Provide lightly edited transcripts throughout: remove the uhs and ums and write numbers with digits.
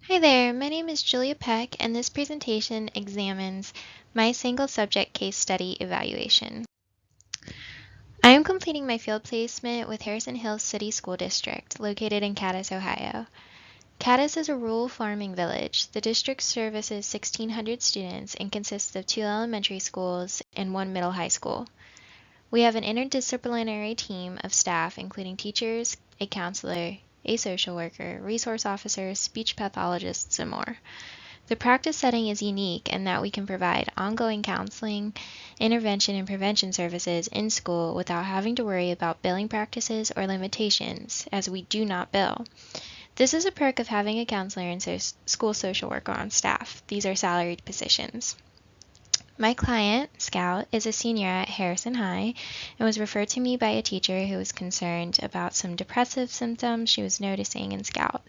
Hi there, my name is Julia Peck, and this presentation examines my single subject case study evaluation. I am completing my field placement with Harrison Hills City School District, located in Cadiz, Ohio. Cadiz is a rural farming village. The district services 1,600 students and consists of 2 elementary schools and 1 middle high school. We have an interdisciplinary team of staff, including teachers, a counselor, a social worker, resource officers, speech pathologists, and more. The practice setting is unique in that we can provide ongoing counseling, intervention, and prevention services in school without having to worry about billing practices or limitations, as we do not bill. This is a perk of having a counselor and school social worker on staff. These are salaried positions. My client, Scout, is a senior at Harrison High and was referred to me by a teacher who was concerned about some depressive symptoms she was noticing in Scout.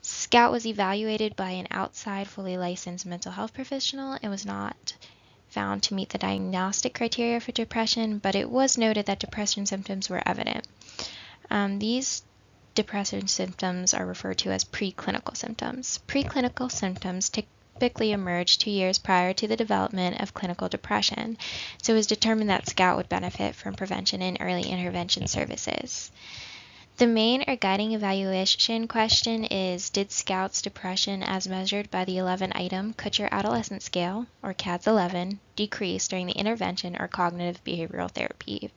Scout was evaluated by an outside, fully licensed mental health professional and was not found to meet the diagnostic criteria for depression, but it was noted that depression symptoms were evident. These depression symptoms are referred to as preclinical symptoms. Preclinical symptoms typically emerge 2 years prior to the development of clinical depression, so it was determined that Scout would benefit from prevention and early intervention services. The main or guiding evaluation question is, did Scout's depression as measured by the 11-item Kutcher Adolescent Scale, or CADS-11, decrease during the intervention or cognitive behavioral therapy?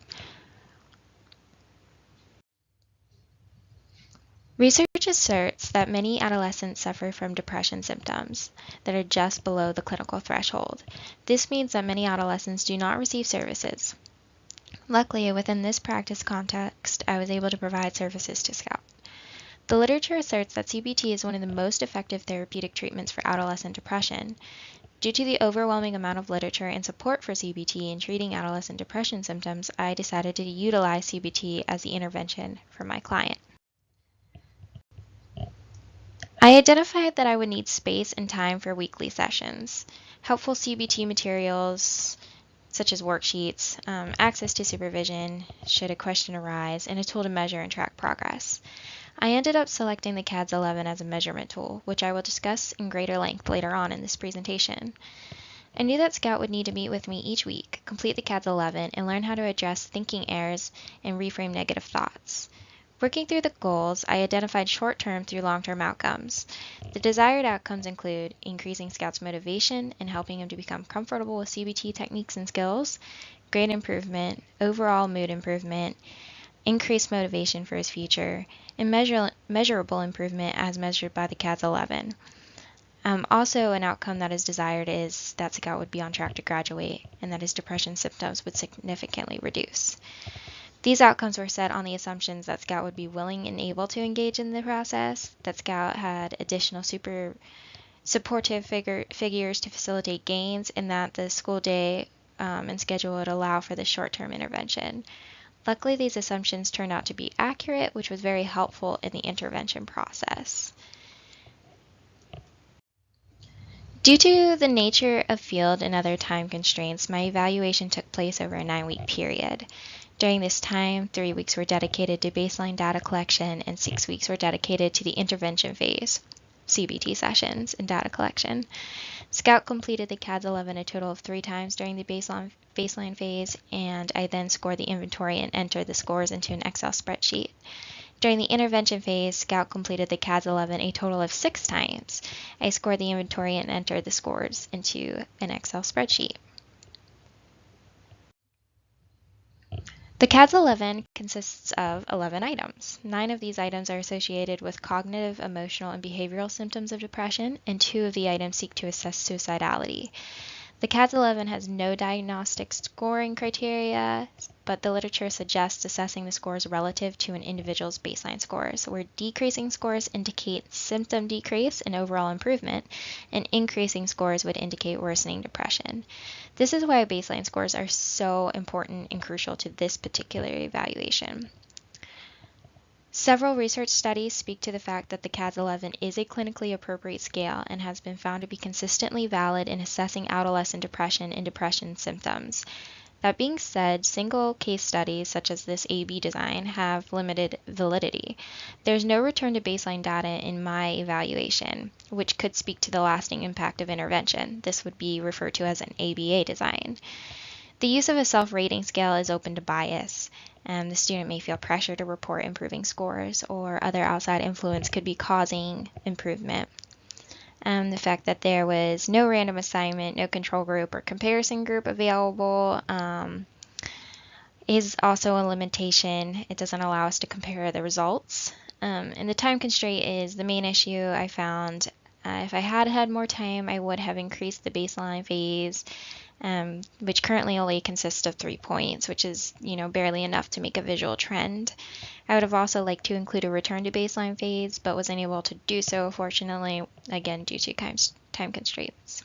Research asserts that many adolescents suffer from depression symptoms that are just below the clinical threshold. This means that many adolescents do not receive services. Luckily, within this practice context, I was able to provide services to Scout. The literature asserts that CBT is one of the most effective therapeutic treatments for adolescent depression. Due to the overwhelming amount of literature and support for CBT in treating adolescent depression symptoms, I decided to utilize CBT as the intervention for my client. I identified that I would need space and time for weekly sessions, helpful CBT materials, such as worksheets, access to supervision should a question arise, and a tool to measure and track progress. I ended up selecting the CADS-11 as a measurement tool, which I will discuss in greater length later on in this presentation. I knew that Scout would need to meet with me each week, complete the CADS-11, and learn how to address thinking errors and reframe negative thoughts. Working through the goals, I identified short-term through long-term outcomes. The desired outcomes include increasing Scout's motivation and helping him to become comfortable with CBT techniques and skills, grade improvement, overall mood improvement, increased motivation for his future, and measurable improvement as measured by the CADS-11. Also, an outcome that is desired is that Scout would be on track to graduate and that his depression symptoms would significantly reduce. These outcomes were set on the assumptions that Scout would be willing and able to engage in the process, that Scout had additional supportive figures to facilitate gains, and that the school day and schedule would allow for the short-term intervention. Luckily, these assumptions turned out to be accurate, which was very helpful in the intervention process. Due to the nature of field and other time constraints, my evaluation took place over a 9-week period. During this time, 3 weeks were dedicated to baseline data collection and 6 weeks were dedicated to the intervention phase, CBT sessions, and data collection. Scout completed the CADS-11 a total of 3 times during the baseline phase, and I then scored the inventory and entered the scores into an Excel spreadsheet. During the intervention phase, Scout completed the CADS-11 a total of 6 times. I scored the inventory and entered the scores into an Excel spreadsheet. The CADS-11 consists of 11 items. 9 of these items are associated with cognitive, emotional, and behavioral symptoms of depression, and 2 of the items seek to assess suicidality. The CADS-11 has no diagnostic scoring criteria, but the literature suggests assessing the scores relative to an individual's baseline scores, where decreasing scores indicate symptom decrease and overall improvement, and increasing scores would indicate worsening depression. This is why baseline scores are so important and crucial to this particular evaluation. Several research studies speak to the fact that the CADS-11 is a clinically appropriate scale and has been found to be consistently valid in assessing adolescent depression and depression symptoms. That being said, single case studies such as this A/B design have limited validity. There's no return to baseline data in my evaluation, which could speak to the lasting impact of intervention. This would be referred to as an ABA design. The use of a self-rating scale is open to bias, and the student may feel pressure to report improving scores, or other outside influence could be causing improvement. The fact that there was no random assignment, no control group or comparison group available is also a limitation. It doesn't allow us to compare the results. And the time constraint is the main issue I found. If I had had more time, I would have increased the baseline phase, which currently only consists of 3 points, which is, barely enough to make a visual trend. I would have also liked to include a return to baseline phase, but was unable to do so, fortunately, again, due to time constraints.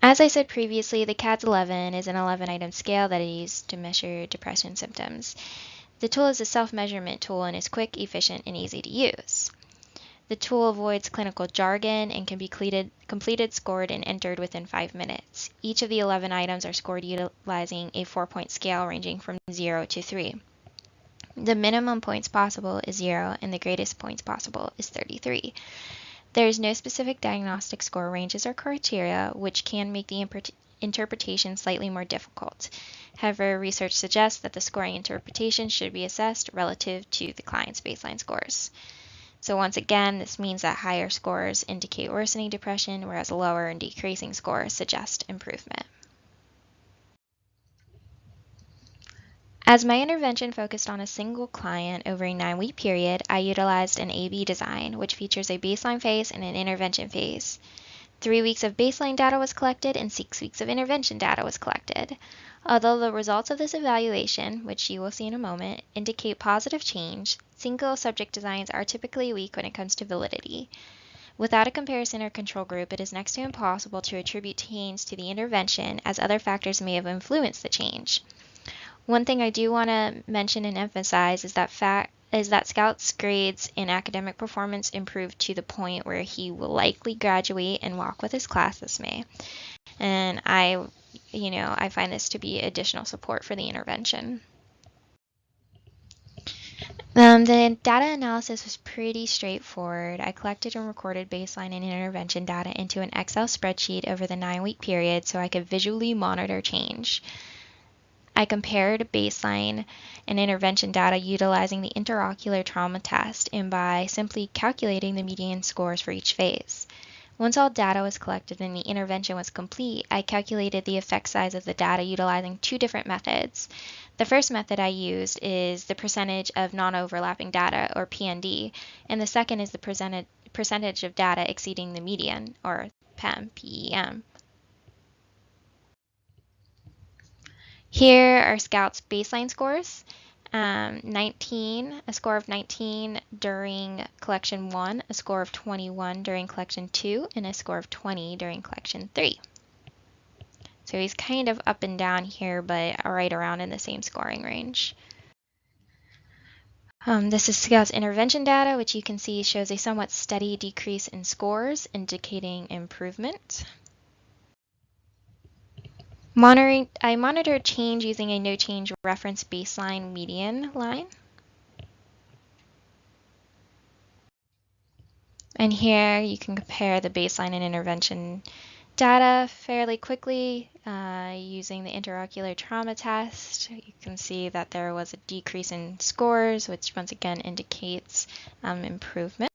As I said previously, the CADS-11 is an 11-item scale that is used to measure depression symptoms. The tool is a self-measurement tool and is quick, efficient, and easy to use. The tool avoids clinical jargon and can be completed, scored, and entered within 5 minutes. Each of the 11 items are scored utilizing a 4-point scale ranging from 0 to 3. The minimum points possible is 0, and the greatest points possible is 33. There is no specific diagnostic score ranges or criteria, which can make the interpretation slightly more difficult. However, research suggests that the scoring interpretation should be assessed relative to the client's baseline scores. So once again, this means that higher scores indicate worsening depression, whereas lower and decreasing scores suggest improvement. As my intervention focused on a single client over a 9-week period, I utilized an A/B design, which features a baseline phase and an intervention phase. 3 weeks of baseline data was collected and 6 weeks of intervention data was collected. Although the results of this evaluation, which you will see in a moment, indicate positive change, single subject designs are typically weak when it comes to validity. Without a comparison or control group, it is next to impossible to attribute change to the intervention, as other factors may have influenced the change. One thing I do want to mention and emphasize is that Scout's grades in academic performance improved to the point where he will likely graduate and walk with his class this May. And I find this to be additional support for the intervention. The data analysis was pretty straightforward. I collected and recorded baseline and intervention data into an Excel spreadsheet over the 9-week period so I could visually monitor change. I compared baseline and intervention data utilizing the interocular trauma test and by simply calculating the median scores for each phase. Once all data was collected and the intervention was complete, I calculated the effect size of the data utilizing 2 different methods. The first method I used is the percentage of non-overlapping data, or PND, and the second is the percentage of data exceeding the median, or PEM. Here are Scout's baseline scores. A score of 19 during collection 1, a score of 21 during collection 2, and a score of 20 during collection 3. So he's kind of up and down here, but right around in the same scoring range. This is Scout's intervention data, which you can see shows a somewhat steady decrease in scores, indicating improvement. I monitored change using a no change reference baseline median line. And here you can compare the baseline and intervention data fairly quickly using the interocular trauma test. You can see that there was a decrease in scores, which once again indicates improvement.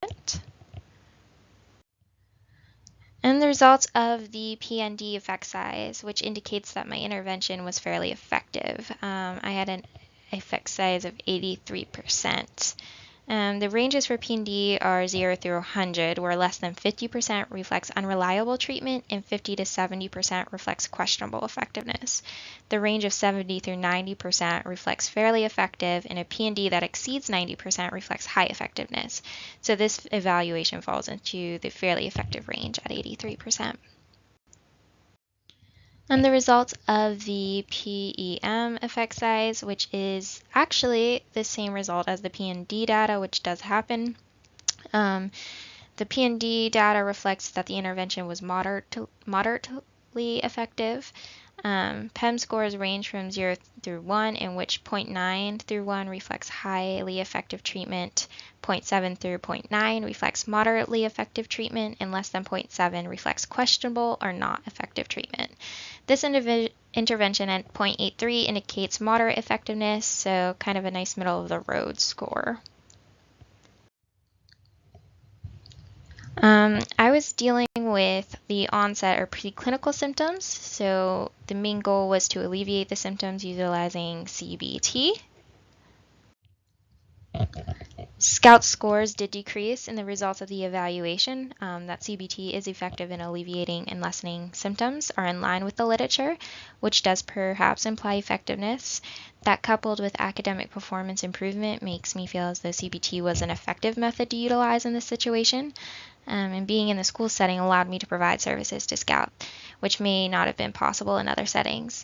And the results of the PND effect size, which indicates that my intervention was fairly effective. I had an effect size of 83%. The ranges for PND are 0 through 100, where less than 50% reflects unreliable treatment and 50 to 70% reflects questionable effectiveness. The range of 70 through 90% reflects fairly effective, and a PND that exceeds 90% reflects high effectiveness. So this evaluation falls into the fairly effective range at 83%. And the results of the PEM effect size, which is actually the same result as the PND data, which does happen. The PND data reflects that the intervention was moderately moderately effective. PEM scores range from 0 through 1, in which 0.9 through 1 reflects highly effective treatment, 0.7 through 0.9 reflects moderately effective treatment, and less than 0.7 reflects questionable or not effective treatment. This intervention at 0.83 indicates moderate effectiveness, so kind of a nice middle of the road score. I was dealing with the onset or preclinical symptoms, so the main goal was to alleviate the symptoms utilizing CBT. Scout scores did decrease in the results of the evaluation. That CBT is effective in alleviating and lessening symptoms are in line with the literature, which does perhaps imply effectiveness. That coupled with academic performance improvement makes me feel as though CBT was an effective method to utilize in this situation. And being in the school setting allowed me to provide services to Scout, which may not have been possible in other settings.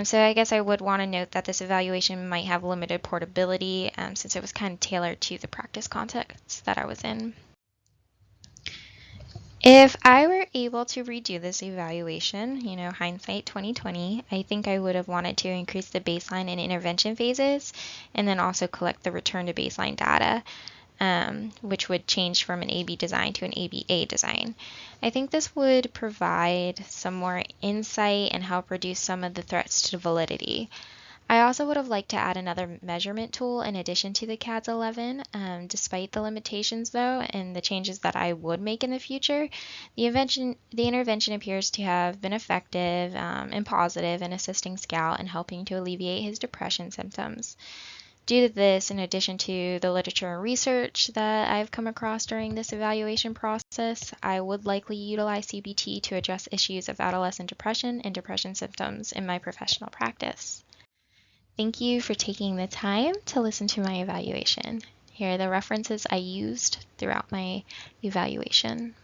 So I guess I would want to note that this evaluation might have limited portability since it was kind of tailored to the practice context that I was in. If I were able to redo this evaluation, hindsight 2020, I think I would have wanted to increase the baseline and intervention phases and then also collect the return to baseline data. Which would change from an AB design to an ABA design. I think this would provide some more insight and help reduce some of the threats to validity. I also would have liked to add another measurement tool in addition to the CADS 11. Despite the limitations, though, and the changes that I would make in the future, the intervention appears to have been effective and positive in assisting Scout and helping to alleviate his depression symptoms. Due to this, in addition to the literature and research that I've come across during this evaluation process, I would likely utilize CBT to address issues of adolescent depression and depression symptoms in my professional practice. Thank you for taking the time to listen to my evaluation. Here are the references I used throughout my evaluation.